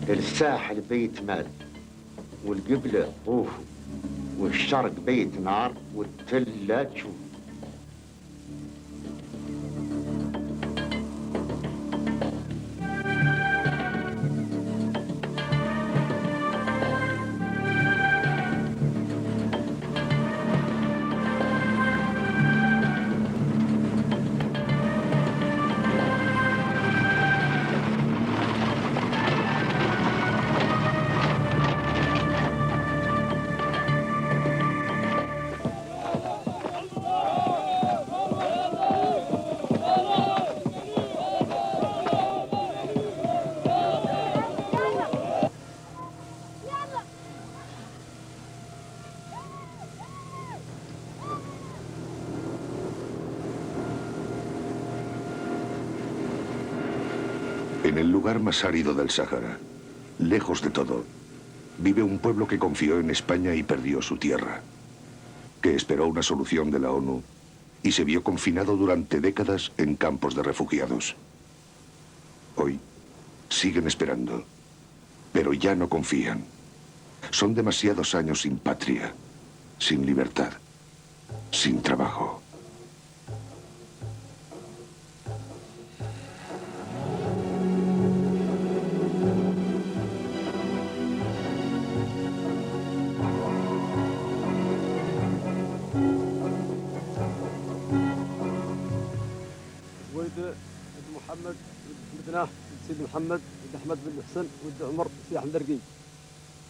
الساحل بيت مال، والقبلة خوف، والشرق بيت نار، والتل لا تشوف. En el lugar más árido del Sáhara, lejos de todo, vive un pueblo que confió en España y perdió su tierra, que esperó una solución de la ONU y se vio confinado durante décadas en campos de refugiados. Hoy siguen esperando, pero ya no confían. Son demasiados años sin patria, sin libertad, sin trabajo.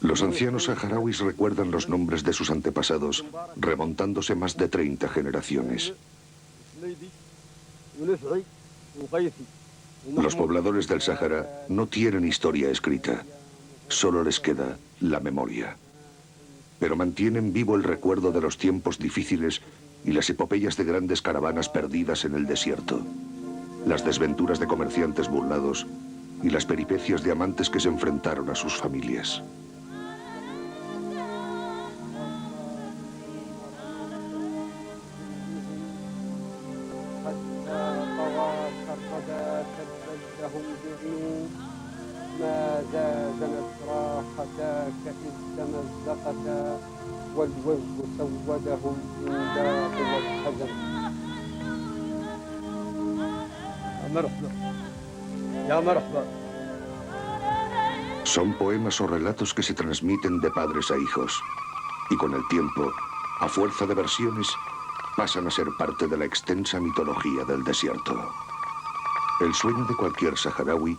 Los ancianos saharauis recuerdan los nombres de sus antepasados, remontándose más de 30 generaciones. Los pobladores del Sáhara no tienen historia escrita, solo les queda la memoria. Pero mantienen vivo el recuerdo de los tiempos difíciles y las epopeyas de grandes caravanas perdidas en el desierto, las desventuras de comerciantes burlados y las peripecias de amantes que se enfrentaron a sus familias. Son poemas o relatos que se transmiten de padres a hijos y con el tiempo, a fuerza de versiones, pasan a ser parte de la extensa mitología del desierto. El sueño de cualquier saharaui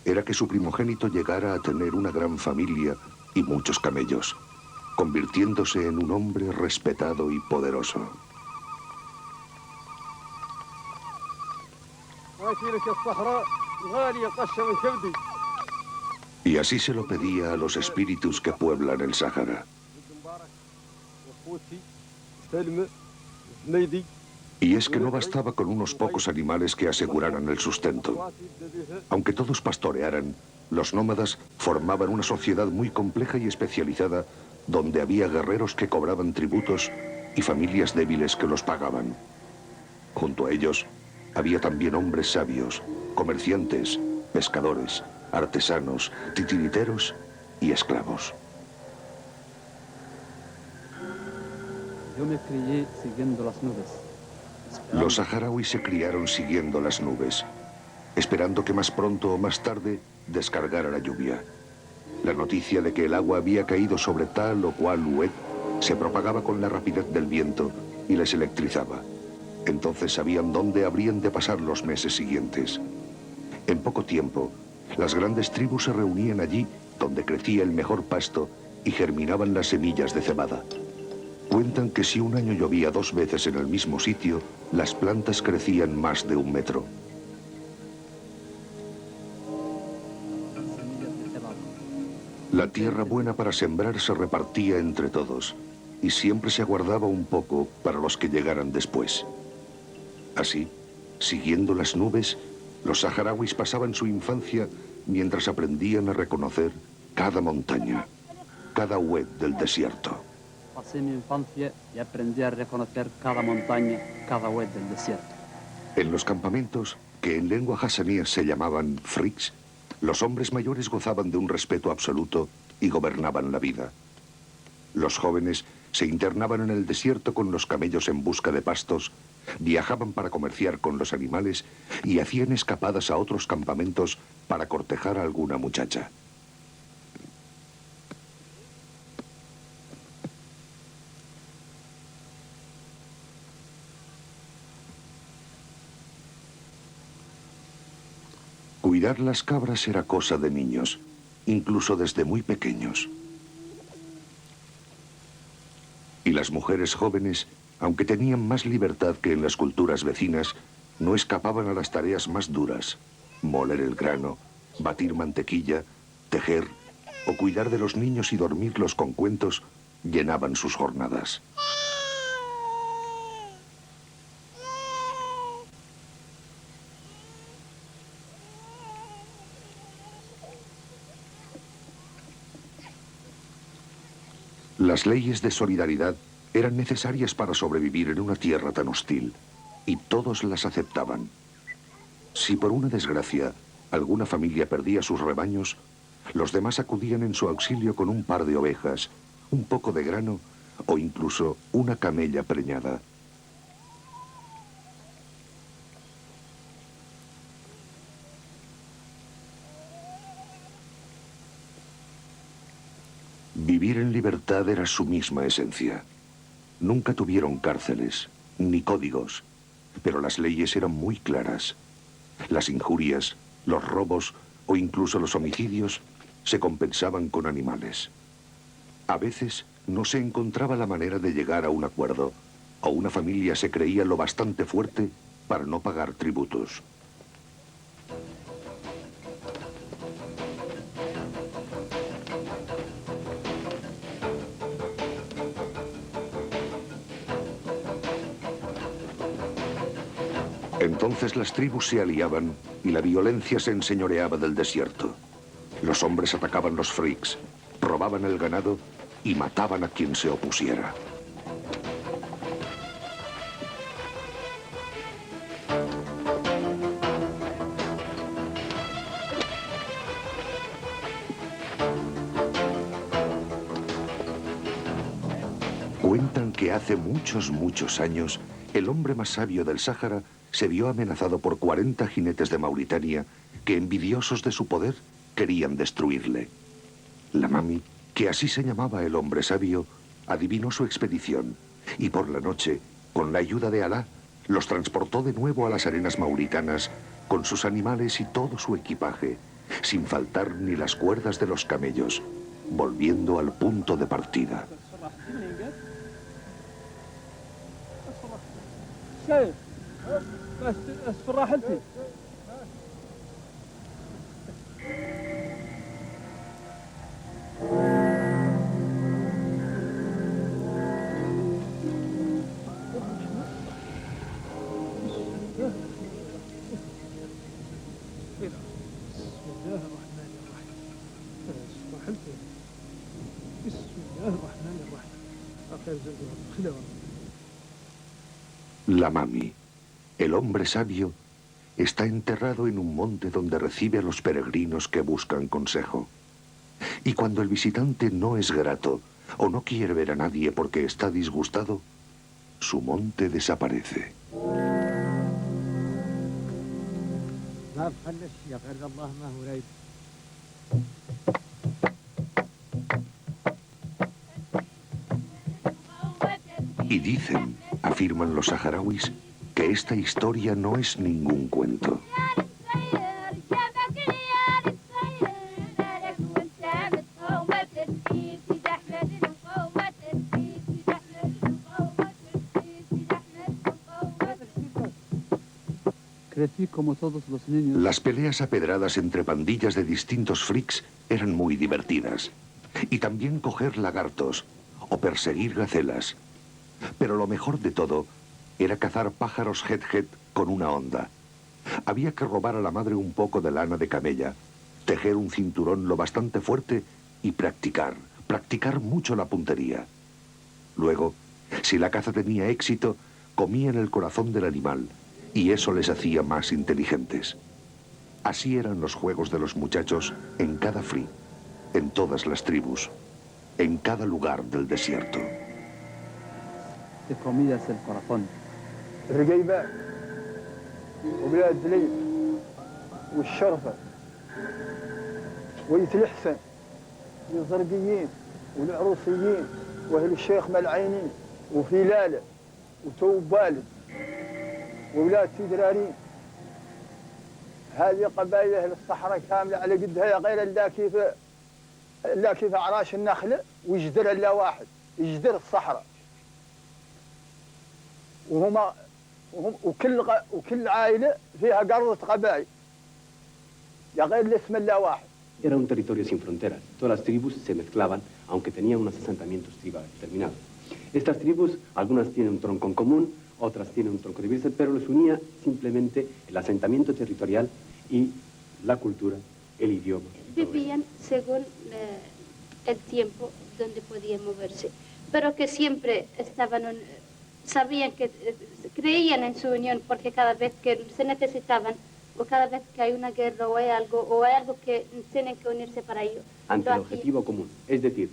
era que su primogénito llegara a tener una gran familia y muchos camellos, convirtiéndose en un hombre respetado y poderoso. Y así se lo pedía a los espíritus que pueblan el Sáhara. Y es que no bastaba con unos pocos animales que aseguraran el sustento. Aunque todos pastorearan, los nómadas formaban una sociedad muy compleja y especializada, donde había guerreros que cobraban tributos y familias débiles que los pagaban. Junto a ellos había también hombres sabios, comerciantes, pescadores, artesanos, titiriteros y esclavos. Yo me crié siguiendo las nubes. Los saharauis se criaron siguiendo las nubes, esperando que más pronto o más tarde descargara la lluvia. La noticia de que el agua había caído sobre tal o cual hued se propagaba con la rapidez del viento y les electrizaba. Entonces sabían dónde habrían de pasar los meses siguientes. En poco tiempo, las grandes tribus se reunían allí donde crecía el mejor pasto y germinaban las semillas de cebada. Cuentan que si un año llovía 2 veces en el mismo sitio, las plantas crecían más de 1 metro. La tierra buena para sembrar se repartía entre todos y siempre se guardaba un poco para los que llegaran después. Así, siguiendo las nubes, los saharauis pasaban su infancia mientras aprendían a reconocer cada montaña, cada hued del desierto. Pasé mi infancia y aprendí a reconocer cada montaña, cada hued del desierto. En los campamentos, que en lengua hasaníes se llamaban friks, Los hombres mayores gozaban de un respeto absoluto y gobernaban la vida. Los jóvenes se internaban en el desierto con los camellos en busca de pastos, viajaban para comerciar con los animales y hacían escapadas a otros campamentos para cortejar a alguna muchacha. Cuidar las cabras era cosa de niños, incluso desde muy pequeños. Y las mujeres jóvenes, aunque tenían más libertad que en las culturas vecinas, no escapaban a las tareas más duras: moler el grano, batir mantequilla, tejer o cuidar de los niños y dormirlos con cuentos, llenaban sus jornadas. Las leyes de solidaridad eran necesarias para sobrevivir en una tierra tan hostil, y todos las aceptaban. Si por una desgracia alguna familia perdía sus rebaños, los demás acudían en su auxilio con un par de ovejas, un poco de grano o incluso una camella preñada. Vivir en libertad era su misma esencia. Nunca tuvieron cárceles, ni códigos, pero las leyes eran muy claras. Las injurias, los robos o incluso los homicidios se compensaban con animales. A veces no se encontraba la manera de llegar a un acuerdo, o una familia se creía lo bastante fuerte para no pagar tributos. Entonces las tribus se aliaban y la violencia se enseñoreaba del desierto. Los hombres atacaban los freaks, robaban el ganado y mataban a quien se opusiera. Cuentan que hace muchos años, el hombre más sabio del Sáhara se vio amenazado por 40 jinetes de Mauritania que, envidiosos de su poder, querían destruirle. La Mami, que así se llamaba el hombre sabio, adivinó su expedición y por la noche, con la ayuda de Alá, los transportó de nuevo a las arenas mauritanas con sus animales y todo su equipaje, sin faltar ni las cuerdas de los camellos, volviendo al punto de partida. La Mami, el hombre sabio, está enterrado en un monte donde recibe a los peregrinos que buscan consejo. Y cuando el visitante no es grato o no quiere ver a nadie porque está disgustado, su monte desaparece. Y dicen, afirman los saharauis, que esta historia no es ningún cuento. Crecí como todos los niños. Las peleas a pedradas entre pandillas de distintos freaks eran muy divertidas. Y también coger lagartos o perseguir gacelas. Pero lo mejor de todo era cazar pájaros het-het con una honda. Había que robar a la madre un poco de lana de camella, tejer un cinturón lo bastante fuerte y practicar mucho la puntería. Luego, si la caza tenía éxito, comían el corazón del animal y eso les hacía más inteligentes. Así eran los juegos de los muchachos en cada fri, en todas las tribus, en cada lugar del desierto. Te comías el corazón. الرقيبات وبلاد دليل والشرفة ويتلحسن للزرقيين والعروسيين وأهل الشيخ ملعينين وفي لالة وتوب والد وولاد سيدرارين. هذه قبائل أهل الصحراء كاملة على قدها غير إلا كيف أعراش النخلة ويجدر إلا واحد يجدر الصحراء. وكل عائلة فيها قرضة قبائل يا غير الاسم إلا واحد. Era un territorio sin fronteras. Todas las tribus se mezclaban, aunque tenían unos asentamientos tribales determinados. Estas tribus, algunas tienen un tronco en común, otras tienen un tronco diverso, pero los unía simplemente el asentamiento territorial y la cultura, el idioma. Vivían según el tiempo donde podían moverse, pero que siempre estaban, sabían que creían en su unión, porque cada vez que se necesitaban, o cada vez que hay una guerra o hay algo que tienen que unirse para ello. Ante el objetivo común, es decir,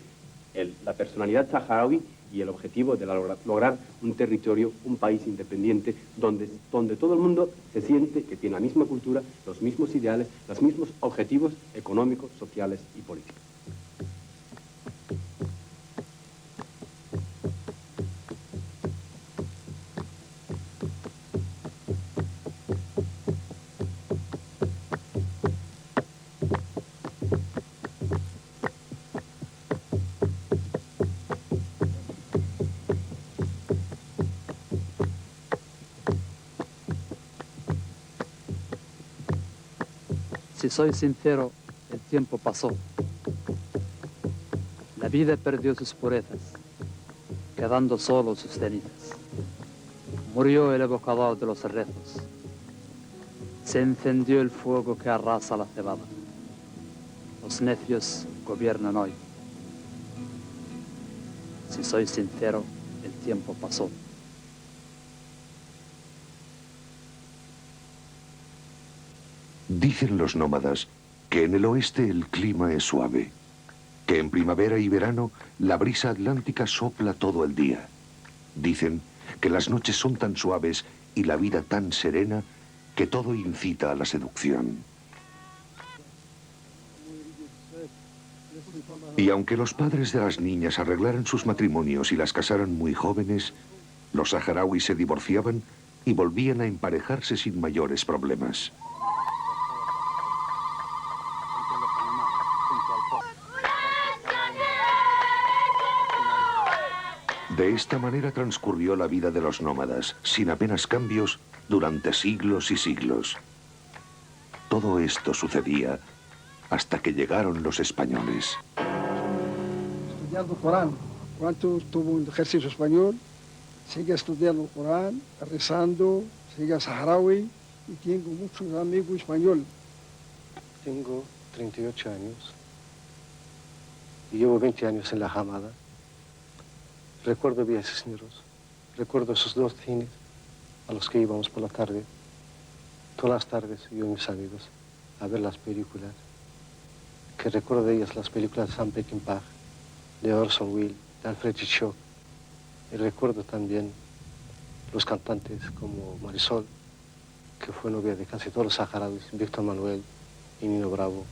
la personalidad saharaui y el objetivo de lograr un territorio, un país independiente, donde todo el mundo se siente que tiene la misma cultura, los mismos ideales, los mismos objetivos económicos, sociales y políticos. Si soy sincero, el tiempo pasó. La vida perdió sus purezas, quedando solo sus cenizas. Murió el evocador de los rezos. Se encendió el fuego que arrasa la cebada. Los necios gobiernan hoy. Si soy sincero, el tiempo pasó. Dicen los nómadas que en el oeste el clima es suave, que en primavera y verano la brisa atlántica sopla todo el día. Dicen que las noches son tan suaves y la vida tan serena que todo incita a la seducción. Y aunque los padres de las niñas arreglaran sus matrimonios y las casaran muy jóvenes, los saharauis se divorciaban y volvían a emparejarse sin mayores problemas. De esta manera transcurrió la vida de los nómadas, sin apenas cambios, durante siglos y siglos. Todo esto sucedía hasta que llegaron los españoles. Estudiando el Corán. Cuando tuvo un ejército español, sigue estudiando el Corán, rezando, sigue saharaui y tengo muchos amigos españoles. Tengo 38 años y llevo 20 años en la Hamada. Recuerdo bien, señores. Recuerdo esos dos cines a los que íbamos por la tarde. Todas las tardes yo y mis amigos a ver las películas. Que recuerdo de ellas las películas de Sam Peckinpah, de Orson Welles, de Alfred Hitchcock. Y recuerdo también los cantantes como Marisol, que fue novia de casi todos los saharauis, Víctor Manuel y Nino Bravo.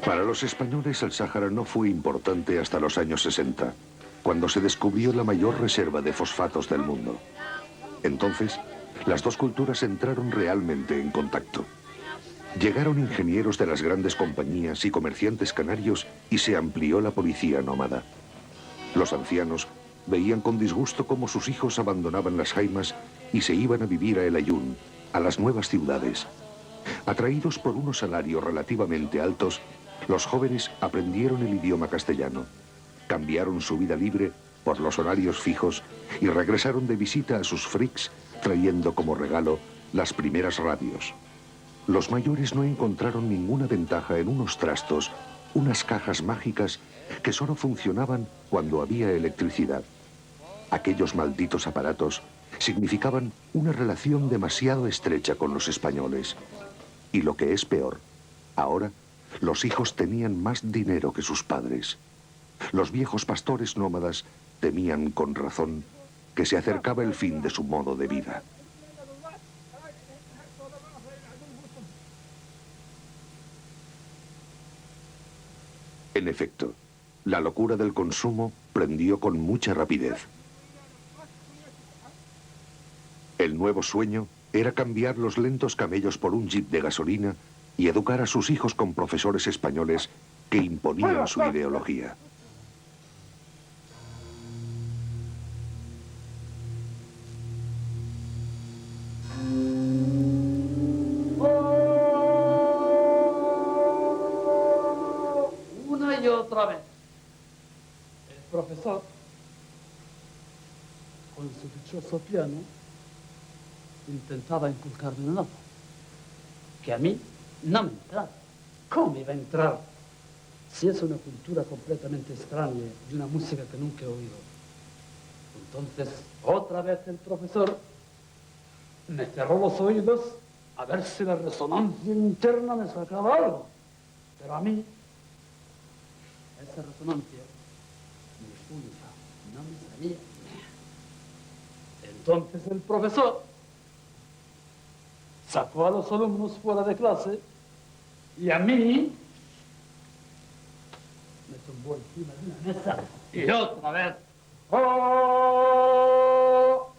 Para los españoles el Sáhara no fue importante hasta los años 60, cuando se descubrió la mayor reserva de fosfatos del mundo. Entonces, las dos culturas entraron realmente en contacto. Llegaron ingenieros de las grandes compañías y comerciantes canarios y se amplió la policía nómada. Los ancianos veían con disgusto cómo sus hijos abandonaban las jaimas y se iban a vivir a El Aaiún, a las nuevas ciudades. Atraídos por unos salarios relativamente altos, los jóvenes aprendieron el idioma castellano, cambiaron su vida libre por los horarios fijos y regresaron de visita a sus friks trayendo como regalo las primeras radios. Los mayores no encontraron ninguna ventaja en unos trastos, unas cajas mágicas que solo funcionaban cuando había electricidad. Aquellos malditos aparatos significaban una relación demasiado estrecha con los españoles. Y lo que es peor, ahora los hijos tenían más dinero que sus padres. Los viejos pastores nómadas temían con razón que se acercaba el fin de su modo de vida. En efecto, la locura del consumo prendió con mucha rapidez. El nuevo sueño era cambiar los lentos camellos por un jeep de gasolina y educar a sus hijos con profesores españoles que imponían su ideología. Una y otra vez. El profesor, con su dichoso piano, intentaba inculcarme una nota que a mí no me entraba. ¿Cómo me iba a entrar si es una cultura completamente extraña y una música que nunca he oído? Entonces, otra vez el profesor me cerró los oídos a ver si la resonancia interna me sacaba algo. Pero a mí, esa resonancia no me salía. Entonces el profesor sacó a los alumnos fuera de clase y a mí me tumbó encima de una mesa y otra vez. ¡Oh!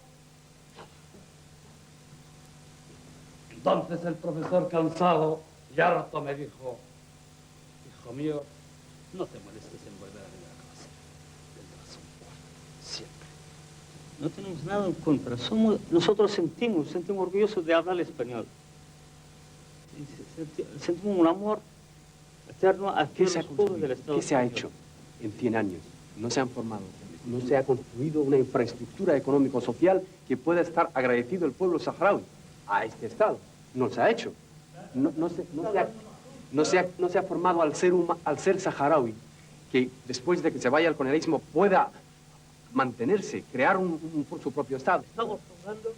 Entonces el profesor, cansado y harto, me dijo: hijo mío, no te molestes en volver a venir a clase. Vendrás un cuarto, siempre. No tenemos nada en contra. Nosotros sentimos orgullosos de hablar español. Sentimos un amor eterno hacia los pueblos del Estado. ¿Qué se ha hecho en 100 años? No se han formado, no se ha construido una infraestructura económico-social que pueda estar agradecido el pueblo saharaui a este Estado. No se ha hecho. No se ha formado al ser saharaui, que después de que se vaya al colonialismo pueda mantenerse, crear su propio Estado. Estamos hablando,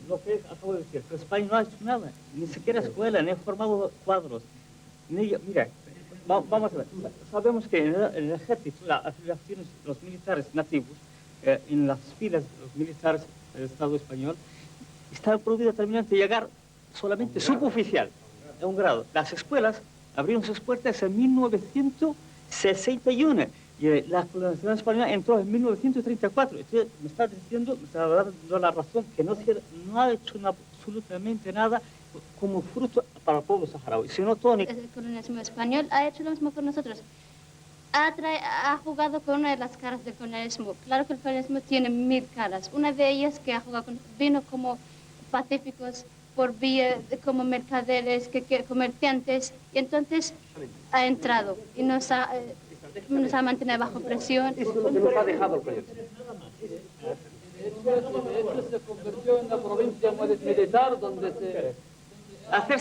lo que acabo de decir, que España no ha hecho nada, ni siquiera escuela, ni ha formado cuadros. Mira, vamos a ver, sabemos que en el ejército, las afiliaciones, los militares nativos, en las filas de los militares del Estado español, está prohibido terminante llegar solamente suboficial, a un grado. Las escuelas abrieron sus puertas en 1961 y la colonización española entró en 1934. Entonces me está dando la razón que no ha hecho absolutamente nada como fruto para el pueblo saharaui, sino todo. El colonialismo español ha hecho lo mismo con nosotros. Ha jugado con una de las caras del colonialismo. Claro que el colonialismo tiene 1000 caras. Una de ellas que ha jugado vino como pacíficos por vía como mercaderes, comerciantes, y entonces ha entrado y nos ha mantenido bajo presión. Eso es lo que nos ha dejado el proyecto. Eso se convirtió en una provincia militar donde se... Hacer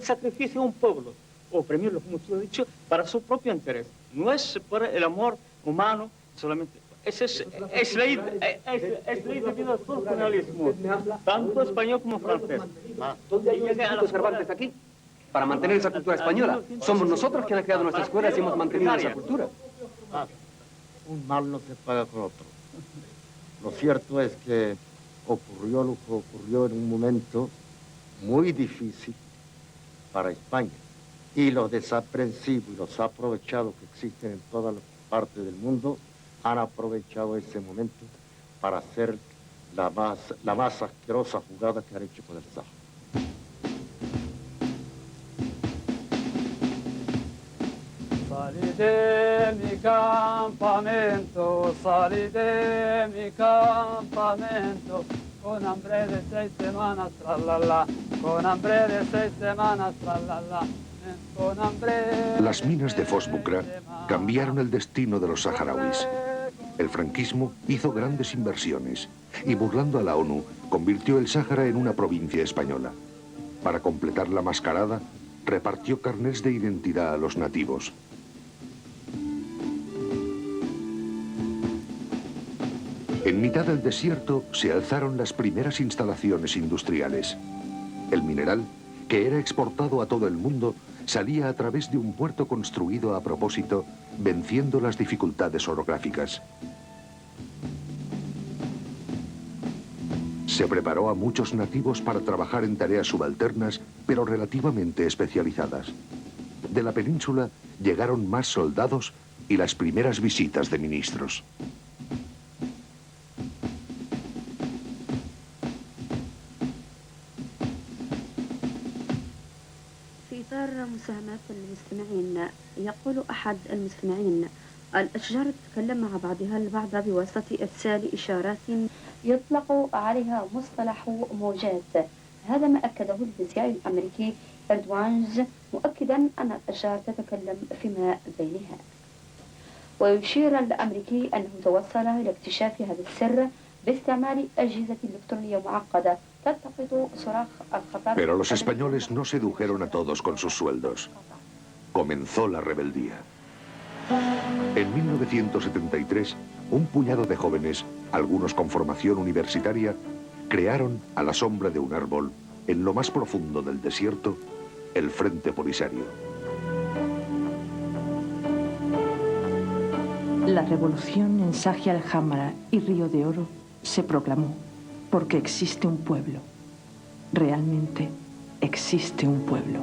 sacrificio a un pueblo, o oprimirlo, como tú has dicho, para su propio interés. No es por el amor humano solamente. Es ley debido al colonialismo, tanto español como francés. ¿Dónde hay un Cervantes aquí? Para mantener esa cultura española. Somos nosotros quienes han creado nuestras escuelas y hemos mantenido esa cultura. Un mal no se paga con otro. Lo cierto es que ocurrió lo que ocurrió en un momento muy difícil para España. Y los desaprensivos y los aprovechados que existen en todas las partes del mundo han aprovechado ese momento para hacer la más asquerosa jugada que han hecho con el Sahara. Salí de mi campamento, salí de mi campamento, con hambre de 6 semanas, tralala, con hambre de 6 semanas, tralala, con hambre... Las minas de Fosbucra cambiaron el destino de los saharauis. El franquismo hizo grandes inversiones y, burlando a la ONU, convirtió el Sáhara en una provincia española. Para completar la mascarada, repartió carnets de identidad a los nativos. En mitad del desierto se alzaron las primeras instalaciones industriales. El mineral, que era exportado a todo el mundo, salía a través de un puerto construido a propósito, venciendo las dificultades orográficas. Se preparó a muchos nativos para trabajar en tareas subalternas, pero relativamente especializadas. De la península llegaron más soldados y las primeras visitas de ministros. في إطار مساهمات المستمعين يقول أحد المستمعين: الأشجار تتكلم مع بعضها البعض بواسطة إرسال إشارات يطلق عليها مصطلح موجات. هذا ما أكده الفيزيائي الأمريكي إردوانز، مؤكدا أن الأشجار تتكلم فيما بينها. ويشير الأمريكي أنه توصل إلى اكتشاف هذا السر باستعمال أجهزة إلكترونية معقدة تلتقط صراخ الخطر. Pero los españoles no sedujeron a todos con sus sueldos. Comenzó la rebeldía. En 1973, un puñado de jóvenes, algunos con formación universitaria, crearon, a la sombra de un árbol, en lo más profundo del desierto, el Frente Polisario. La revolución en Saji al-Hamra y Río de Oro se proclamó porque existe un pueblo. Realmente existe un pueblo.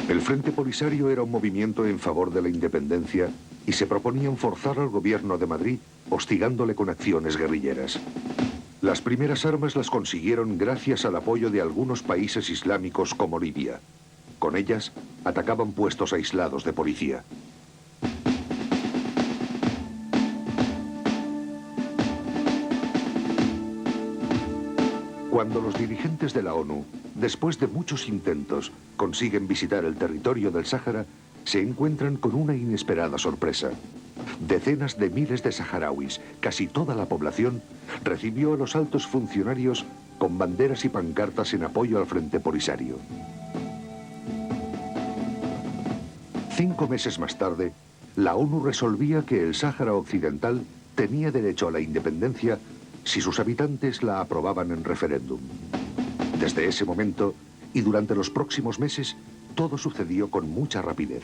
El Frente Polisario era un movimiento en favor de la independencia y se proponían forzar al gobierno de Madrid, hostigándole con acciones guerrilleras. Las primeras armas las consiguieron gracias al apoyo de algunos países islámicos como Libia. Con ellas, atacaban puestos aislados de policía. Cuando los dirigentes de la ONU, después de muchos intentos, consiguen visitar el territorio del Sáhara, se encuentran con una inesperada sorpresa. Decenas de miles de saharauis, casi toda la población, recibió a los altos funcionarios con banderas y pancartas en apoyo al Frente Polisario. 5 meses más tarde, la ONU resolvía que el Sáhara Occidental tenía derecho a la independencia si sus habitantes la aprobaban en referéndum. Desde ese momento, y durante los próximos meses, todo sucedió con mucha rapidez.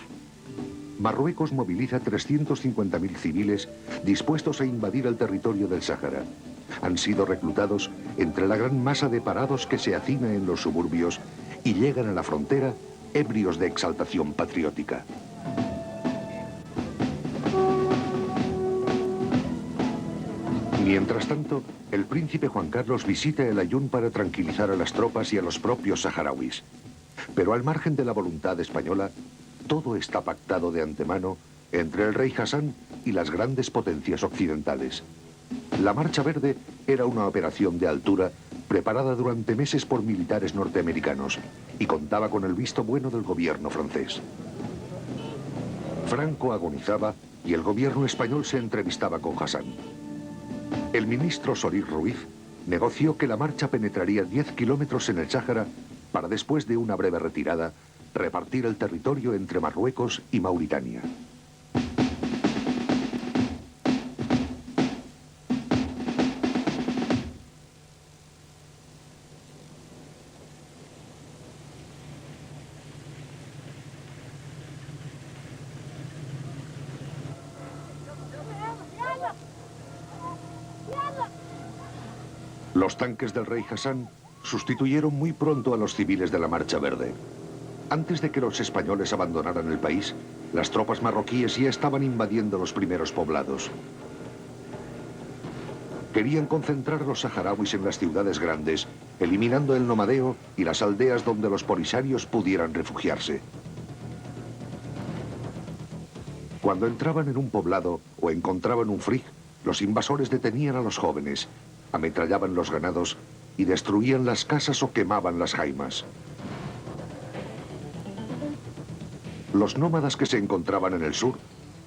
Marruecos moviliza 350.000 civiles dispuestos a invadir el territorio del Sáhara. Han sido reclutados entre la gran masa de parados que se hacina en los suburbios y llegan a la frontera ebrios de exaltación patriótica. Mientras tanto, el príncipe Juan Carlos visita el Aaiún para tranquilizar a las tropas y a los propios saharauis. Pero al margen de la voluntad española, todo está pactado de antemano entre el rey Hassan y las grandes potencias occidentales. La Marcha Verde era una operación de altura preparada durante meses por militares norteamericanos y contaba con el visto bueno del gobierno francés. Franco agonizaba y el gobierno español se entrevistaba con Hassan. El ministro Solís Ruiz negoció que la marcha penetraría 10 kilómetros en el Sáhara para, después de una breve retirada, repartir el territorio entre Marruecos y Mauritania. Los tanques del rey Hassan sustituyeron muy pronto a los civiles de la Marcha Verde. Antes de que los españoles abandonaran el país, las tropas marroquíes ya estaban invadiendo los primeros poblados. Querían concentrar a los saharauis en las ciudades grandes, eliminando el nomadeo y las aldeas donde los polisarios pudieran refugiarse. Cuando entraban en un poblado o encontraban un frig, los invasores detenían a los jóvenes, ametrallaban los ganados y destruían las casas o quemaban las jaimas. Los nómadas que se encontraban en el sur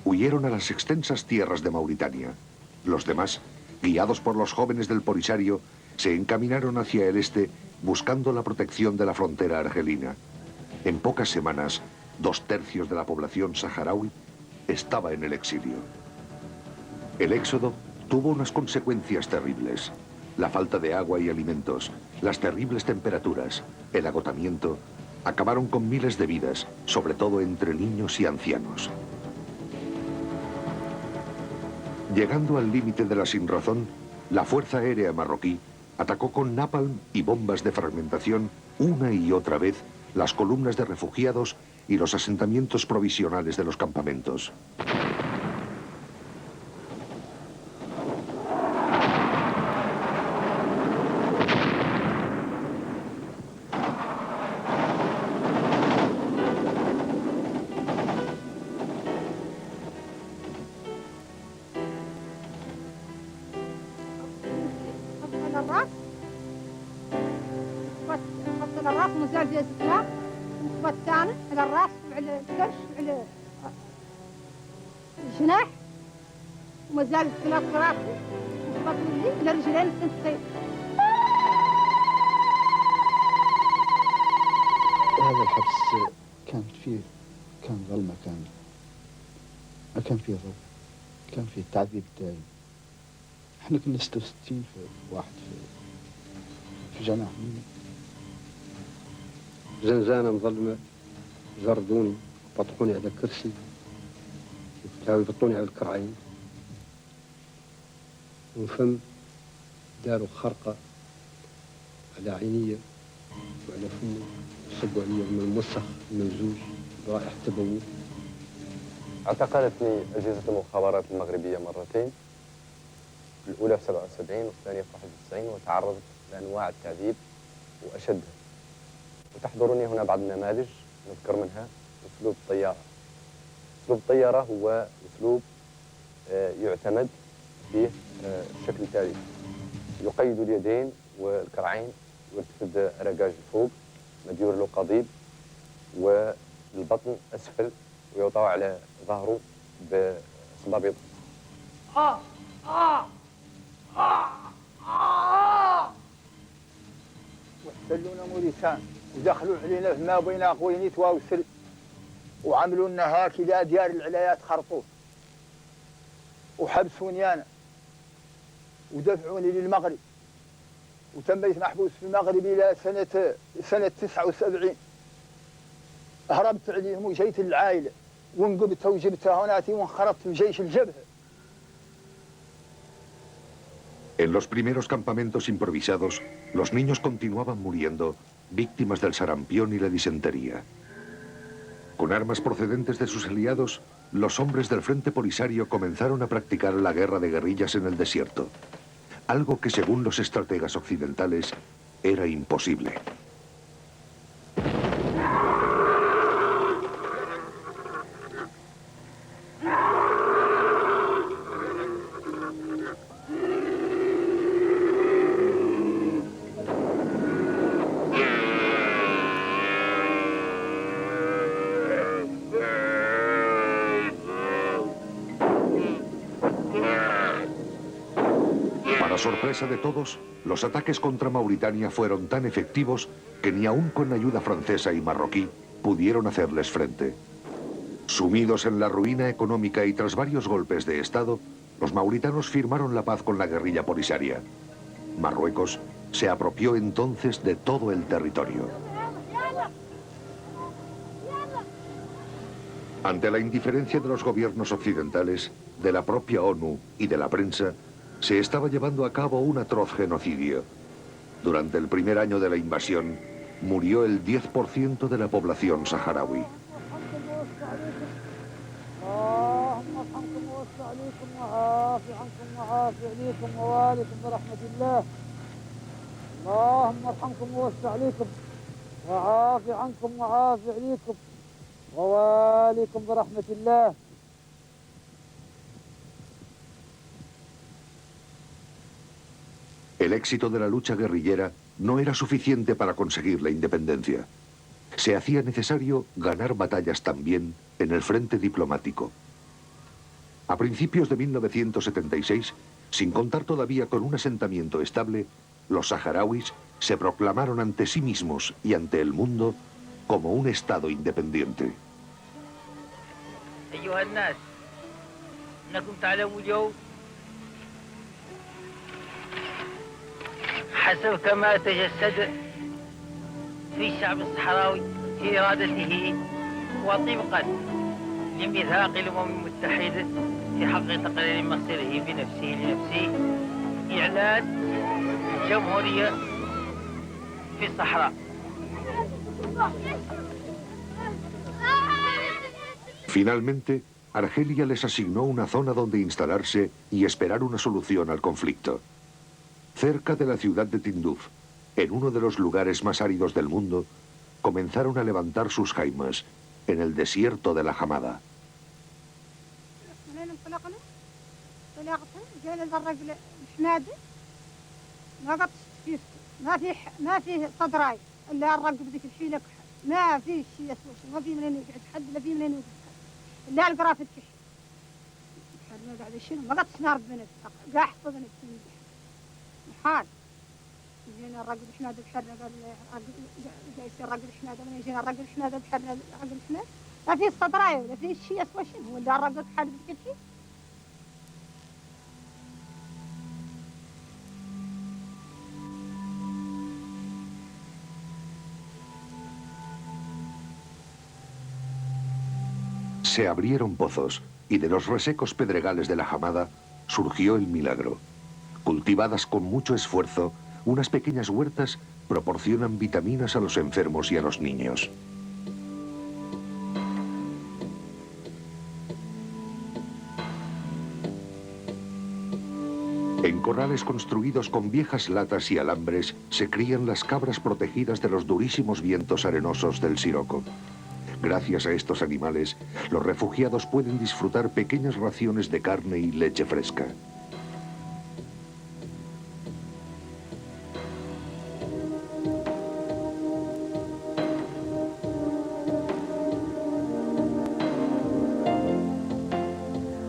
huyeron a las extensas tierras de Mauritania. Los demás, guiados por los jóvenes del Polisario, se encaminaron hacia el este buscando la protección de la frontera argelina. En pocas semanas, 2/3 de la población saharaui estaba en el exilio. El éxodo tuvo unas consecuencias terribles. La falta de agua y alimentos, las terribles temperaturas, el agotamiento, acabaron con miles de vidas, sobre todo entre niños y ancianos. Llegando al límite de la sinrazón, la Fuerza Aérea Marroquí atacó con napalm y bombas de fragmentación una y otra vez las columnas de refugiados y los asentamientos provisionales de los campamentos. الجناح وما زال الثلاث راسي وفضل لي الى رجلين تنتقي. هذا الحبس كان ظلمة، ما كان فيه ضوء، كان فيه تعذيب دائم. احنا كنا 66 في واحد في جناح. زنزانة مظلمة، جردوني بطحوني على كرسي يبطوني على الكرعين، ومن فم داروا خرقة على عينية وعلى فمي، صبوا علي من الموسخ الممزوج برائحة تبول. اعتقلتني أجهزة المخابرات المغربية مرتين، الأولى في 77 والثانية في 91، وتعرضت لأنواع التعذيب وأشدها. وتحضرني هنا بعض النماذج نذكر منها أسلوب الطيارة. أسلوب الطيارة هو أسلوب يعتمد فيه الشكل التالي: يقيد اليدين والكرعين ويرتفد رقاج الفوق، مديور له قضيب، والبطن أسفل، ويوضع على ظهره بصبابيط. واحتلونا موريتان ودخلوا علينا في ما بين قوينيت وسر، وعملوا لنا هكذا ديار العلايات خرطوط، وحبسوني انا ودفعوني للمغرب، وتميت محبوس في المغرب الى سنه 79. هربت عليهم وجيت للعائله وانقبتها وجبتها هناتي وانخرطت في جيش الجبهه. En los primeros campamentos improvisados, los niños continuaban muriendo, víctimas del sarampión y la disentería. Con armas procedentes de sus aliados, los hombres del Frente Polisario comenzaron a practicar la guerra de guerrillas en el desierto, algo que según los estrategas occidentales era imposible. Sorpresa de todos, los ataques contra Mauritania fueron tan efectivos que ni aún con ayuda francesa y marroquí pudieron hacerles frente. Sumidos en la ruina económica y tras varios golpes de Estado, los mauritanos firmaron la paz con la guerrilla polisaria. Marruecos se apropió entonces de todo el territorio. Ante la indiferencia de los gobiernos occidentales, de la propia ONU y de la prensa, se estaba llevando a cabo un atroz genocidio. Durante el primer año de la invasión, murió el 10% de la población saharaui. El éxito de la lucha guerrillera no era suficiente para conseguir la independencia. Se hacía necesario ganar batallas también en el frente diplomático. A principios de 1976, sin contar todavía con un asentamiento estable, los saharauis se proclamaron ante sí mismos y ante el mundo como un estado independiente. أيها الناس إنكم تعلموا اليوم حسب كما تجسد في الشعب الصحراوي في إرادته وطبقا لميثاق الأمم المتحدة في حق تقرير مصيره بنفسه لنفسه إعلان الجمهورية في الصحراء. Finalmente, Argelia les asignó una zona donde instalarse y esperar una solución al conflicto. Cerca de la ciudad de Tinduf, en uno de los lugares más áridos del mundo, comenzaron a levantar sus jaimas, en el desierto de la Hamada. لا القرافة كش حد ما قاعد يشيل ما قد سنار بنت قاح فضن بسنين محال يجينا الرجل حناد بحرنا قال جاي يصير رجل حناد من يجينا الرجل حناد بحرنا رجل حناد لا في الصدراي ولا في شيء اسوى شيء هو اللي الرجل حاد بكل شيء. Se abrieron pozos y de los resecos pedregales de la Hamada surgió el milagro. Cultivadas con mucho esfuerzo, unas pequeñas huertas proporcionan vitaminas a los enfermos y a los niños. En corrales construidos con viejas latas y alambres se crían las cabras protegidas de los durísimos vientos arenosos del Siroco. Gracias a estos animales, los refugiados pueden disfrutar pequeñas raciones de carne y leche fresca.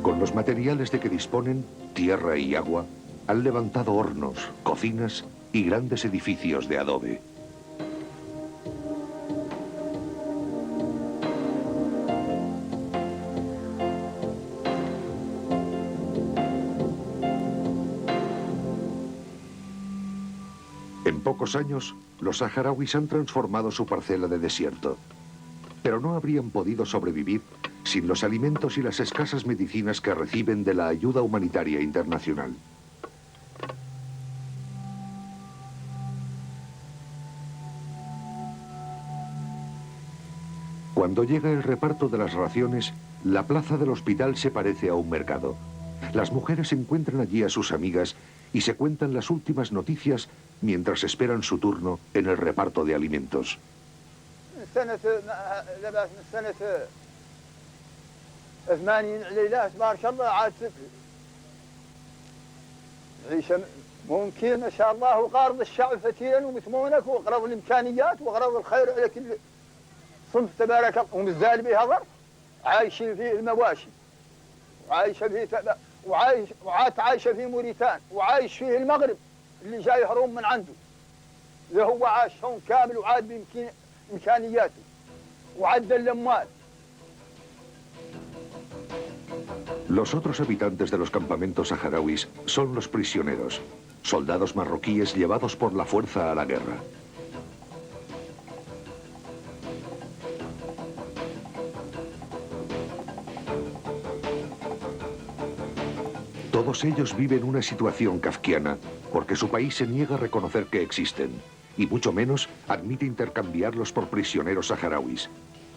Con los materiales de que disponen, tierra y agua, han levantado hornos, cocinas y grandes edificios de adobe. En pocos años, los saharauis han transformado su parcela de desierto, pero no habrían podido sobrevivir sin los alimentos y las escasas medicinas que reciben de la ayuda humanitaria internacional. Cuando llega el reparto de las raciones, la plaza del hospital se parece a un mercado. Las mujeres encuentran allí a sus amigas y se cuentan las últimas noticias mientras esperan su turno en el reparto de alimentos. ممكن ما شاء الله وقارض الشعب فتيلا ومثمونك وقرض الامكانيات وقرض الخير على كل صنف تبارك الله ومازال به ظرف عايشين فيه المواشي وعايشه فيه عايشه فيه موريتان وعايش فيه المغرب اللي جاي يهرم من عنده اللي هو عاش هون كامل وعاد بامكانياته وعد الاموال. Los otros habitantes de los campamentos saharauis son los prisioneros, soldados marroquíes llevados por la fuerza a la guerra. Todos ellos viven una situación kafkiana porque su país se niega a reconocer que existen y mucho menos admite intercambiarlos por prisioneros saharauis.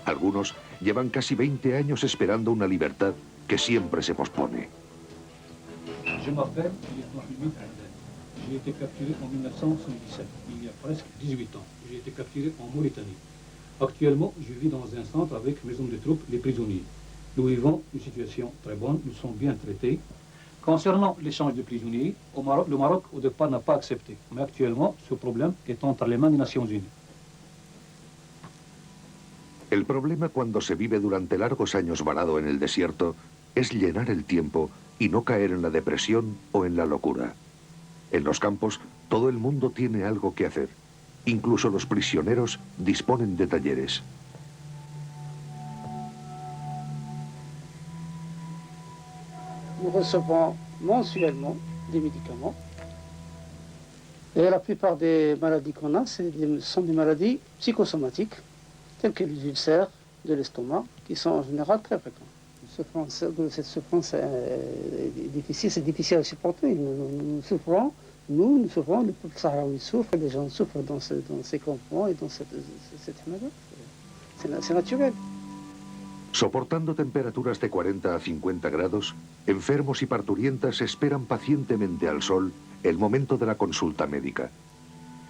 Algunos llevan casi 20 años esperando una libertad que siempre se pospone. Je m'appelle Lieutenant Hamid Adel. J'ai été capturé en 1977, il y a presque 18 ans. J'ai été capturé en Mauritanie. Actuellement, je vis dans un centre avec maison de troupes, les prisonniers. Nous vivons une situation très bonne, nous sommes bien traités. Concernant l'échange de prisonniers, le Maroc au départ n'a pas accepté. Mais actuellement, ce problème est entre les mains des Nations Unies. El problema cuando se vive durante largos años varado en el desierto es llenar el tiempo y no caer en la depresión o en la locura. En los campos, todo el mundo tiene algo que hacer. Incluso los prisioneros disponen de talleres. Nous recevons mensuellement des médicaments. Et la plupart des maladies qu'on a, sont des maladies psychosomatiques, telles que les ulcères de l'estomac, qui sont en général très fréquents. Cette souffrance est difficile, c'est difficile à supporter. Nous souffrons, le peuple sahraoui souffre, les gens souffrent dans ces campements et dans cette maladie. C'est naturel. Soportando temperaturas de 40 a 50 grados, enfermos y parturientas esperan pacientemente al sol el momento de la consulta médica.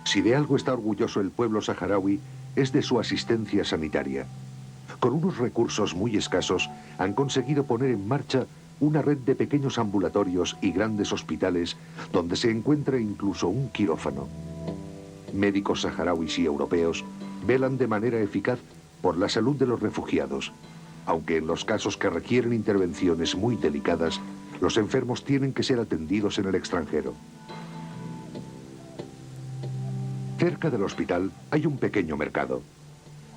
Si de algo está orgulloso el pueblo saharaui, es de su asistencia sanitaria. Con unos recursos muy escasos, han conseguido poner en marcha una red de pequeños ambulatorios y grandes hospitales donde se encuentra incluso un quirófano. Médicos saharauis y europeos velan de manera eficaz por la salud de los refugiados, aunque en los casos que requieren intervenciones muy delicadas, los enfermos tienen que ser atendidos en el extranjero. Cerca del hospital hay un pequeño mercado.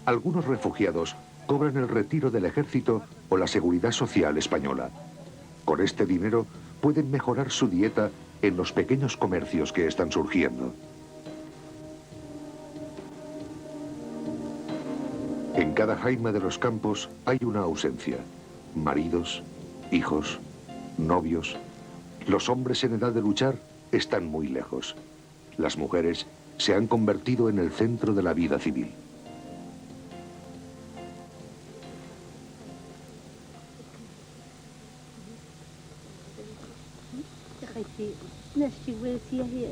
Algunos refugiados cobran el retiro del ejército o la seguridad social española. Con este dinero pueden mejorar su dieta en los pequeños comercios que están surgiendo. En cada jaima de los campos hay una ausencia. Maridos, hijos, novios. Los hombres en edad de luchar están muy lejos. Las mujeres se han convertido en el centro de la vida civil.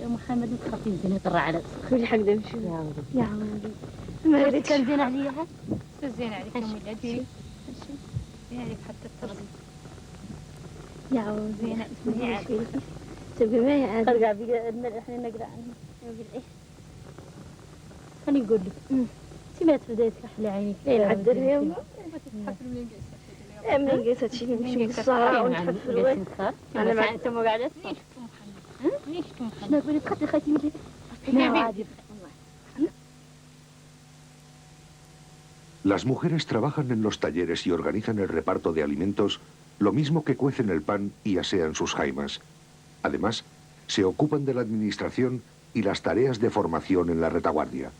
محمد متخطين زين يطلع على خلي حق نمشي يا عمري ما ريت كان زين عليها زين عليك يا ولادي زين عليك حتى الترزي يا عمري زين عليك تبي ما يعاد ارجع بقى احنا نقرا عنه خليني نقول لك سمعت بداية كحل عينيك لين عبد اليوم منين قيست شي نمشي بالصحراء ونتحفل وين انا مع انت مو قاعده شنو تقولي تخطي خيتي ملي Las mujeres trabajan en los talleres y organizan el reparto de alimentos, lo mismo que cuecen el pan y asean sus jaimas. Además, se ocupan de la administración y las tareas de formación en la retaguardia.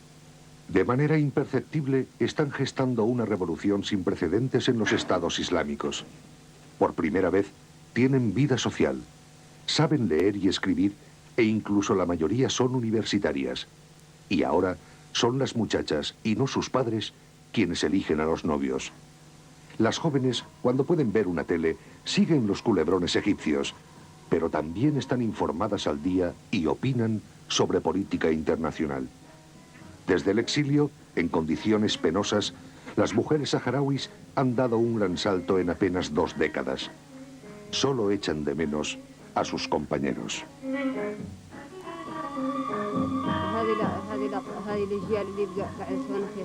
De manera imperceptible, están gestando una revolución sin precedentes en los estados islámicos. Por primera vez, tienen vida social. Saben leer y escribir e incluso la mayoría son universitarias. Y ahora son las muchachas y no sus padres quienes eligen a los novios. Las jóvenes, cuando pueden ver una tele, siguen los culebrones egipcios, pero también están informadas al día y opinan sobre política internacional. Desde el exilio, en condiciones penosas, las mujeres saharauis han dado un gran salto en apenas 2 décadas. Solo echan de menos a sus compañeros. هذه الأجيال اللي قاعد يسوون في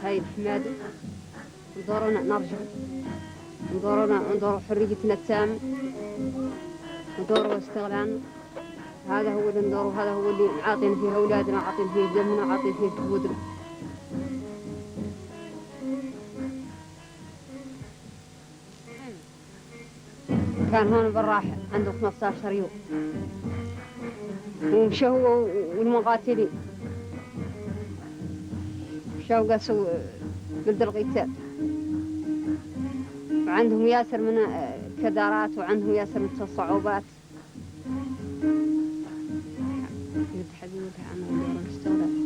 هاي الحمادة ندورنا نرجع ندور حريتنا التامة ندور استغلالنا هذا هو اللي ندور وهذا هو اللي عاطين فيه أولادنا عاطين فيه دمنا عاطين فيه جهودنا كان هون براح عنده 15 يوم ومشى هو والمقاتلين مشاو قاسوا بلد القتال وعندهم ياسر من كدارات وعندهم ياسر من الصعوبات يتحدث عنهم دور الاستغلال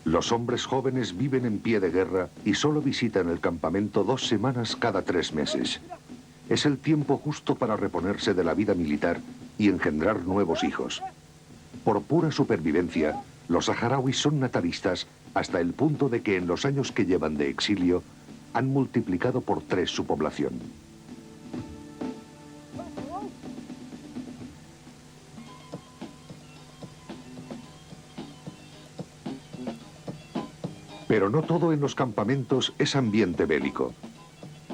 Los hombres jóvenes viven en pie de guerra y solo visitan el campamento 2 semanas cada 3 meses. Es el tiempo justo para reponerse de la vida militar y engendrar nuevos hijos. Por pura supervivencia, los saharauis son natalistas hasta el punto de que en los años que llevan de exilio han multiplicado por 3 su población. Pero no todo en los campamentos es ambiente bélico.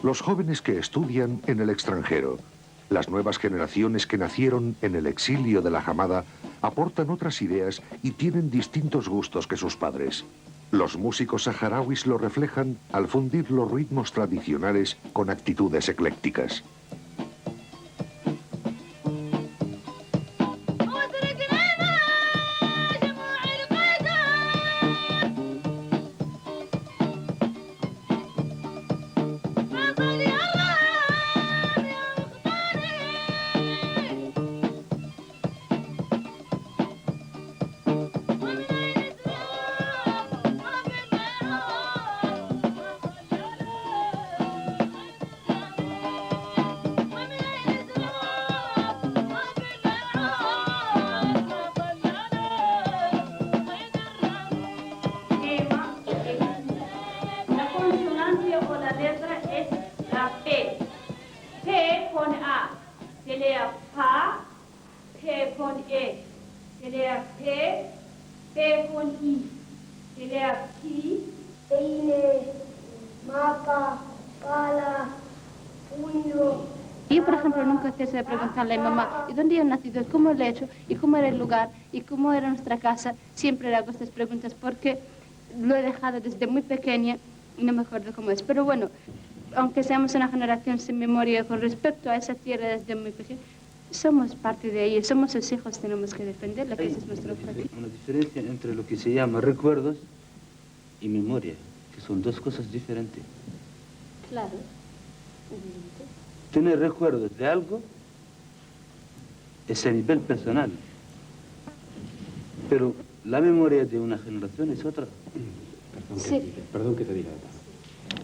Los jóvenes que estudian en el extranjero, las nuevas generaciones que nacieron en el exilio de la Hamada, aportan otras ideas y tienen distintos gustos que sus padres. Los músicos saharauis lo reflejan al fundir los ritmos tradicionales con actitudes eclécticas. Yo, por ejemplo, nunca quise preguntarle a mi mamá, ¿y dónde he nacido? ¿Cómo lo he hecho? ¿Y cómo era el lugar? ¿Y cómo era nuestra casa? Siempre le hago estas preguntas porque lo he dejado desde muy pequeña y no me acuerdo cómo es. Pero bueno, aunque seamos una generación sin memoria con respecto a esa tierra desde muy pequeña, somos parte de ella, somos sus hijos, tenemos que defenderla, que ese es nuestro objetivo. Una diferencia entre lo que se llama recuerdos y memoria, que son dos cosas diferentes. Claro. Tener recuerdos de algo es a nivel personal, pero la memoria de una generación es otra. Perdón que te diga.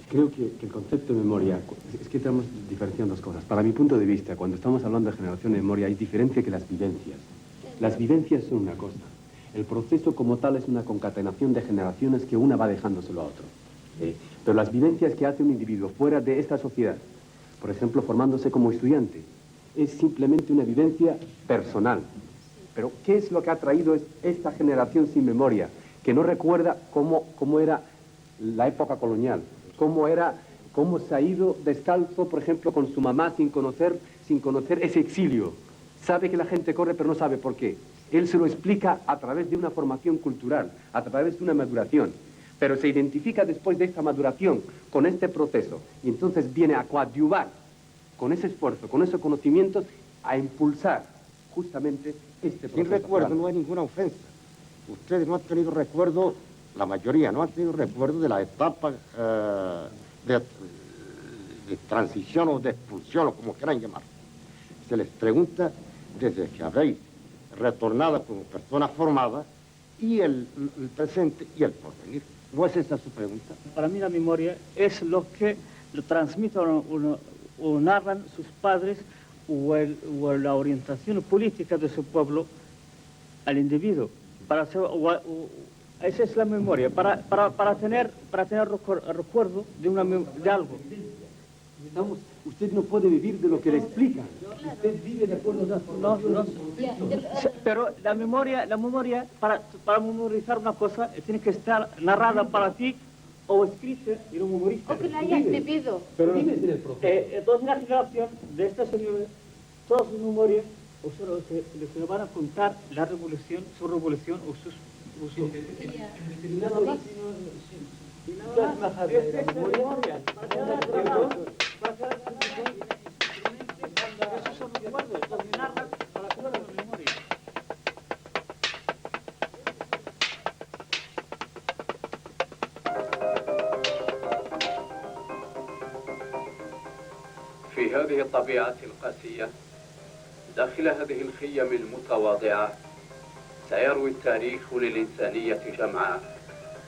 Creo que el concepto de memoria, es que estamos diferenciando dos cosas. Para mi punto de vista, cuando estamos hablando de generación de memoria, hay diferencia que las vivencias. Las vivencias son una cosa. El proceso como tal es una concatenación de generaciones que una va dejándoselo a otro. Pero las vivencias que hace un individuo fuera de esta sociedad, por ejemplo, formándose como estudiante, es simplemente una vivencia personal. Pero, ¿qué es lo que ha traído esta generación sin memoria? Que no recuerda cómo era la época colonial, cómo se ha ido descalzo, por ejemplo, con su mamá sin conocer ese exilio. Sabe que la gente corre, pero no sabe por qué. Él se lo explica a través de una formación cultural, a través de una maduración. Pero se identifica después de esta maduración con este proceso y entonces viene a coadyuvar con ese esfuerzo, con esos conocimientos, a impulsar justamente este proceso. Sin recuerdo no hay ninguna ofensa. Ustedes no han tenido recuerdo, la mayoría no han tenido recuerdo de la etapa de transición o de expulsión, o como quieran llamar. Se les pregunta desde que habéis retornado como persona formada y el presente y el porvenir. ¿No es esa su pregunta? Para mí la memoria es lo que lo transmiten o narran sus padres o la orientación política de su pueblo al individuo. Esa es la memoria, para tener recuerdo de algo. Usted no puede vivir de lo que le explican. Usted vive de acuerdo a No. Pero la memoria para memorizar una cosa, tiene que estar narrada para ti o escrita y un humorista. O que la hayas vivido. Pero vives en el proceso. Entonces la generación de esta señora, toda su memoria, le van a contar la revolución, su revolución o sus... في هذه الطبيعة القاسية داخل هذه الخيم المتواضعة سيروي التاريخ للإنسانية جمعاء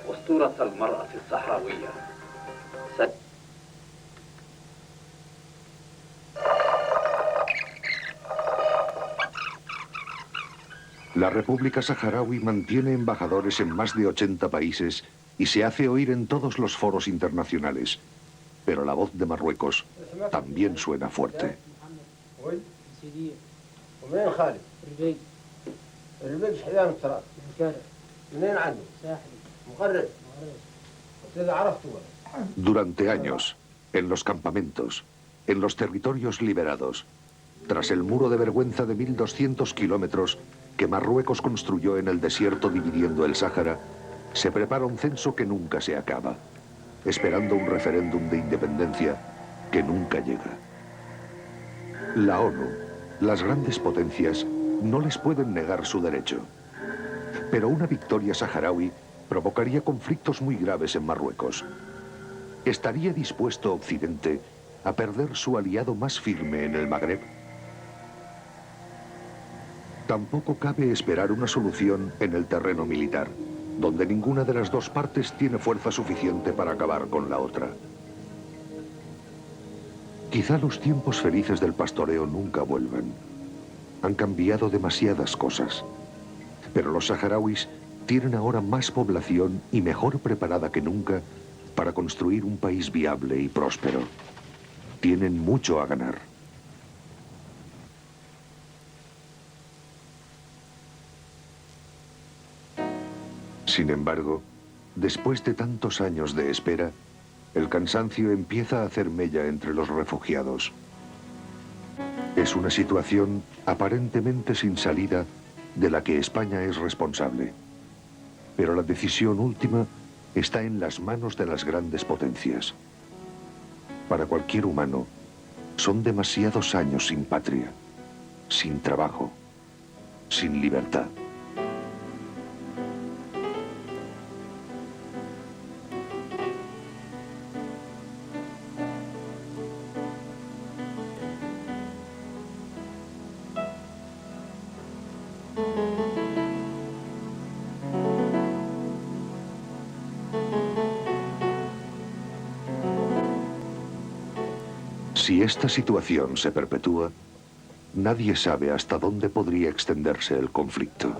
أسطورة المرأة الصحراوية. La República Saharaui mantiene embajadores en más de 80 países y se hace oír en todos los foros internacionales. Pero la voz de Marruecos también suena fuerte. Durante años, en los campamentos, en los territorios liberados, tras el muro de vergüenza de 1.200 kilómetros que Marruecos construyó en el desierto dividiendo el Sáhara, se prepara un censo que nunca se acaba, esperando un referéndum de independencia que nunca llega. La ONU, las grandes potencias, no les pueden negar su derecho. Pero una victoria saharaui provocaría conflictos muy graves en Marruecos. ¿Estaría dispuesto Occidente a perder su aliado más firme en el Magreb? Tampoco cabe esperar una solución en el terreno militar, donde ninguna de las dos partes tiene fuerza suficiente para acabar con la otra. Quizá los tiempos felices del pastoreo nunca vuelvan. Han cambiado demasiadas cosas, pero los saharauis tienen ahora más población y mejor preparada que nunca para construir un país viable y próspero. Tienen mucho a ganar. Sin embargo, después de tantos años de espera, el cansancio empieza a hacer mella entre los refugiados. Es una situación aparentemente sin salida de la que España es responsable. Pero la decisión última está en las manos de las grandes potencias. Para cualquier humano, son demasiados años sin patria, sin trabajo, sin libertad. Si esta situación se perpetúa, nadie sabe hasta dónde podría extenderse el conflicto.